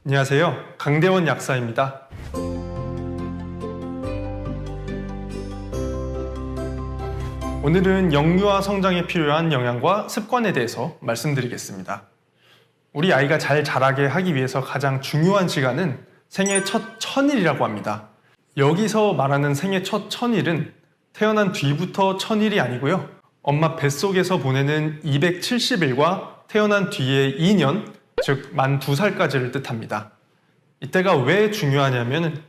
안녕하세요. 강대원 약사입니다. 오늘은 영유아 성장에 필요한 영양과 습관에 대해서 말씀드리겠습니다. 우리 아이가 잘 자라게 하기 위해서 가장 중요한 시간은 생애 첫 1000일이라고 합니다. 여기서 말하는 생애 첫 1000일은 태어난 뒤부터 1000일이 아니고요. 엄마 뱃속에서 보내는 270일과 태어난 뒤에 2년, 즉 만 2살까지를 뜻합니다. 이때가 왜 중요하냐면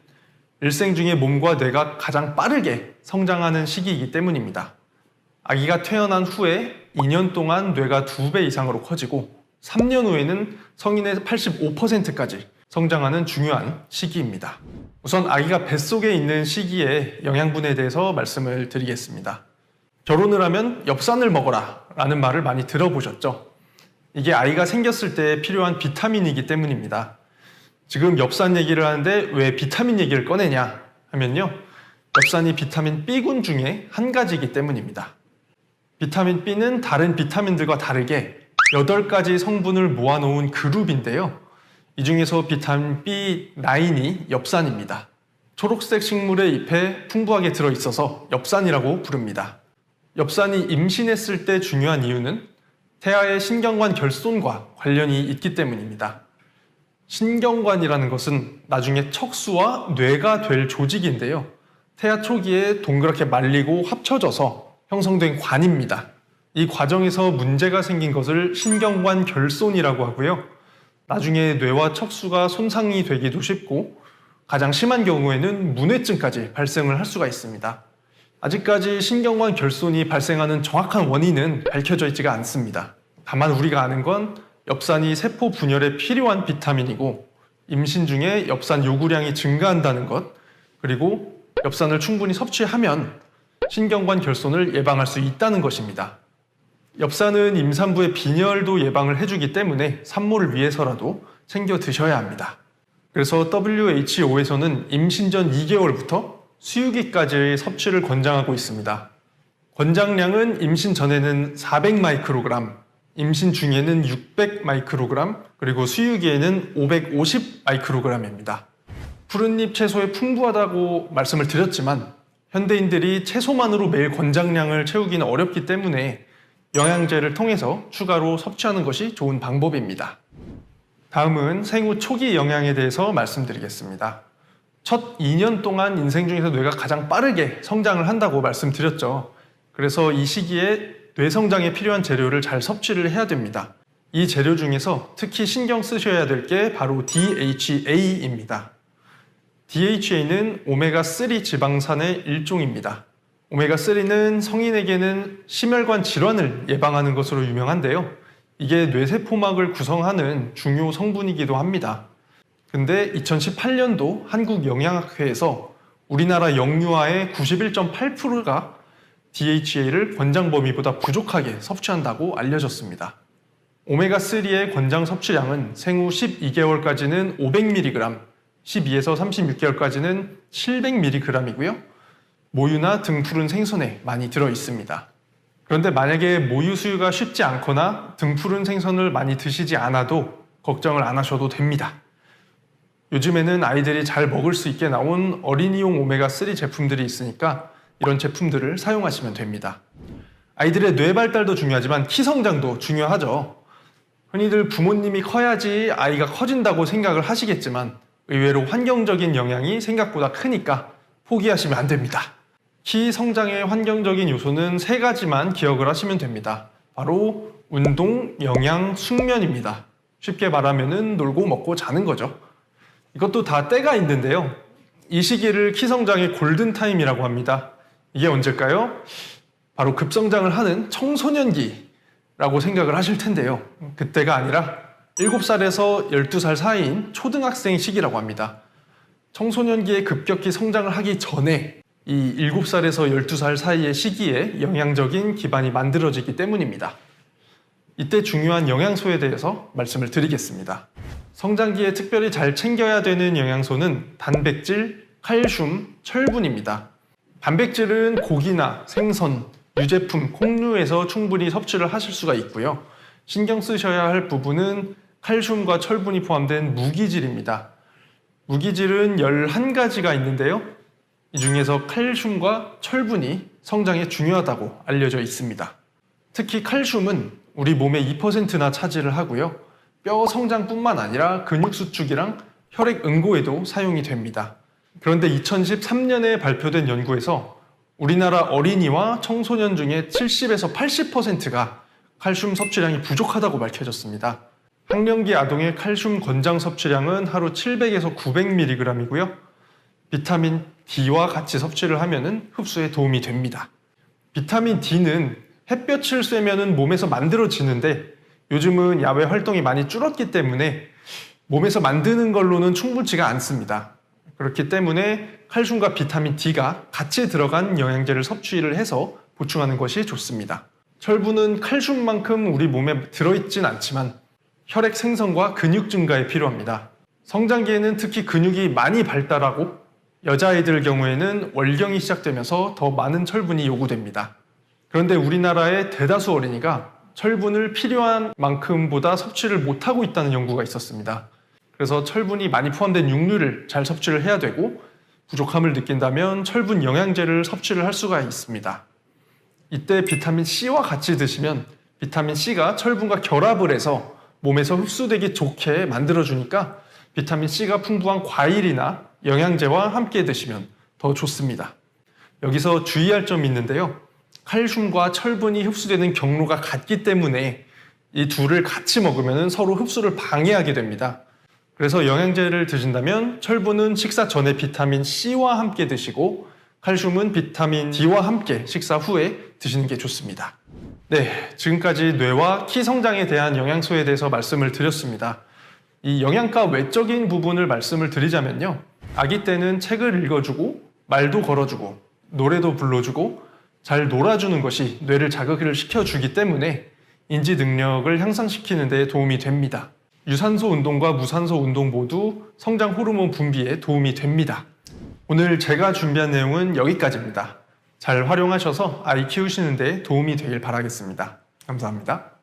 일생 중에 몸과 뇌가 가장 빠르게 성장하는 시기이기 때문입니다. 아기가 태어난 후에 2년 동안 뇌가 2배 이상으로 커지고 3년 후에는 성인의 85%까지 성장하는 중요한 시기입니다. 우선 아기가 뱃속에 있는 시기에 영양분에 대해서 말씀을 드리겠습니다. 결혼을 하면 엽산을 먹어라 라는 말을 많이 들어보셨죠? 이게 아이가 생겼을 때 필요한 비타민이기 때문입니다. 지금 엽산 얘기를 하는데 왜 비타민 얘기를 꺼내냐 하면요. 엽산이 비타민 B군 중에 한 가지이기 때문입니다. 비타민 B는 다른 비타민들과 다르게 8가지 성분을 모아놓은 그룹인데요. 이 중에서 비타민 B9이 엽산입니다. 초록색 식물의 잎에 풍부하게 들어있어서 엽산이라고 부릅니다. 엽산이 임신했을 때 중요한 이유는 태아의 신경관 결손과 관련이 있기 때문입니다. 신경관이라는 것은 나중에 척수와 뇌가 될 조직인데요. 태아 초기에 동그랗게 말리고 합쳐져서 형성된 관입니다. 이 과정에서 문제가 생긴 것을 신경관 결손이라고 하고요. 나중에 뇌와 척수가 손상이 되기도 쉽고 가장 심한 경우에는 문해증까지 발생을 할 수가 있습니다. 아직까지 신경관 결손이 발생하는 정확한 원인은 밝혀져 있지가 않습니다. 다만 우리가 아는 건 엽산이 세포 분열에 필요한 비타민이고 임신 중에 엽산 요구량이 증가한다는 것, 그리고 엽산을 충분히 섭취하면 신경관 결손을 예방할 수 있다는 것입니다. 엽산은 임산부의 빈혈도 예방을 해주기 때문에 산모를 위해서라도 챙겨 드셔야 합니다. 그래서 WHO에서는 임신 전 2개월부터 수유기까지의 섭취를 권장하고 있습니다. 권장량은 임신 전에는 400 마이크로그램, 임신 중에는 600 마이크로그램, 그리고 수유기에는 550 마이크로그램입니다. 푸른잎 채소에 풍부하다고 말씀을 드렸지만 현대인들이 채소만으로 매일 권장량을 채우기는 어렵기 때문에 영양제를 통해서 추가로 섭취하는 것이 좋은 방법입니다. 다음은 생후 초기 영양에 대해서 말씀드리겠습니다. 첫 2년 동안 인생 중에서 뇌가 가장 빠르게 성장을 한다고 말씀드렸죠. 그래서 이 시기에 뇌 성장에 필요한 재료를 잘 섭취를 해야 됩니다. 이 재료 중에서 특히 신경 쓰셔야 될 게 바로 DHA입니다. DHA는 오메가3 지방산의 일종입니다. 오메가3는 성인에게는 심혈관 질환을 예방하는 것으로 유명한데요. 이게 뇌세포막을 구성하는 중요 성분이기도 합니다. 근데 2018년도 한국영양학회에서 우리나라 영유아의 91.8%가 DHA를 권장 범위보다 부족하게 섭취한다고 알려졌습니다. 오메가3의 권장 섭취량은 생후 12개월까지는 500mg, 12에서 36개월까지는 700mg이고요. 모유나 등푸른 생선에 많이 들어 있습니다. 그런데 만약에 모유 수유가 쉽지 않거나 등푸른 생선을 많이 드시지 않아도 걱정을 안 하셔도 됩니다. 요즘에는 아이들이 잘 먹을 수 있게 나온 어린이용 오메가3 제품들이 있으니까 이런 제품들을 사용하시면 됩니다. 아이들의 뇌 발달도 중요하지만 키 성장도 중요하죠. 흔히들 부모님이 커야지 아이가 커진다고 생각을 하시겠지만 의외로 환경적인 영향이 생각보다 크니까 포기하시면 안 됩니다. 키 성장의 환경적인 요소는 3가지만 기억을 하시면 됩니다. 바로 운동, 영양, 숙면입니다. 쉽게 말하면 놀고 먹고 자는 거죠. 이것도 다 때가 있는데요. 이 시기를 키 성장의 골든타임이라고 합니다. 이게 언제일까요? 바로 급성장을 하는 청소년기라고 생각을 하실 텐데요. 그때가 아니라 7살에서 12살 사이인 초등학생 시기라고 합니다. 청소년기에 급격히 성장을 하기 전에 이 7살에서 12살 사이의 시기에 영양적인 기반이 만들어지기 때문입니다. 이때 중요한 영양소에 대해서 말씀을 드리겠습니다. 성장기에 특별히 잘 챙겨야 되는 영양소는 단백질, 칼슘, 철분입니다. 단백질은 고기나 생선, 유제품, 콩류에서 충분히 섭취를 하실 수가 있고요. 신경 쓰셔야 할 부분은 칼슘과 철분이 포함된 무기질입니다. 무기질은 11가지가 있는데요. 이 중에서 칼슘과 철분이 성장에 중요하다고 알려져 있습니다. 특히 칼슘은 우리 몸의 2%나 차지를 하고요. 뼈 성장뿐만 아니라 근육 수축이랑 혈액 응고에도 사용이 됩니다. 그런데 2013년에 발표된 연구에서 우리나라 어린이와 청소년 중에 70에서 80%가 칼슘 섭취량이 부족하다고 밝혀졌습니다. 학령기 아동의 칼슘 권장 섭취량은 하루 700에서 900mg이고요. 비타민 D와 같이 섭취를 하면 흡수에 도움이 됩니다. 비타민 D는 햇볕을 쐬면 몸에서 만들어지는데 요즘은 야외 활동이 많이 줄었기 때문에 몸에서 만드는 걸로는 충분치가 않습니다. 그렇기 때문에 칼슘과 비타민 D가 같이 들어간 영양제를 섭취를 해서 보충하는 것이 좋습니다. 철분은 칼슘만큼 우리 몸에 들어있진 않지만 혈액 생성과 근육 증가에 필요합니다. 성장기에는 특히 근육이 많이 발달하고 여자아이들 경우에는 월경이 시작되면서 더 많은 철분이 요구됩니다. 그런데 우리나라의 대다수 어린이가 철분을 필요한 만큼보다 섭취를 못하고 있다는 연구가 있었습니다. 그래서 철분이 많이 포함된 육류를 잘 섭취를 해야 되고 부족함을 느낀다면 철분 영양제를 섭취를 할 수가 있습니다. 이때 비타민 C와 같이 드시면 비타민 C가 철분과 결합을 해서 몸에서 흡수되기 좋게 만들어주니까 비타민 C가 풍부한 과일이나 영양제와 함께 드시면 더 좋습니다. 여기서 주의할 점이 있는데요. 칼슘과 철분이 흡수되는 경로가 같기 때문에 이 둘을 같이 먹으면 서로 흡수를 방해하게 됩니다. 그래서 영양제를 드신다면 철분은 식사 전에 비타민 C와 함께 드시고 칼슘은 비타민 D와 함께 식사 후에 드시는 게 좋습니다. 네, 지금까지 뇌와 키 성장에 대한 영양소에 대해서 말씀을 드렸습니다. 이 영양가 외적인 부분을 말씀을 드리자면요. 아기 때는 책을 읽어주고 말도 걸어주고 노래도 불러주고 잘 놀아주는 것이 뇌를 자극을 시켜주기 때문에 인지 능력을 향상시키는 데 도움이 됩니다. 유산소 운동과 무산소 운동 모두 성장 호르몬 분비에 도움이 됩니다. 오늘 제가 준비한 내용은 여기까지입니다. 잘 활용하셔서 아이 키우시는 데 도움이 되길 바라겠습니다. 감사합니다.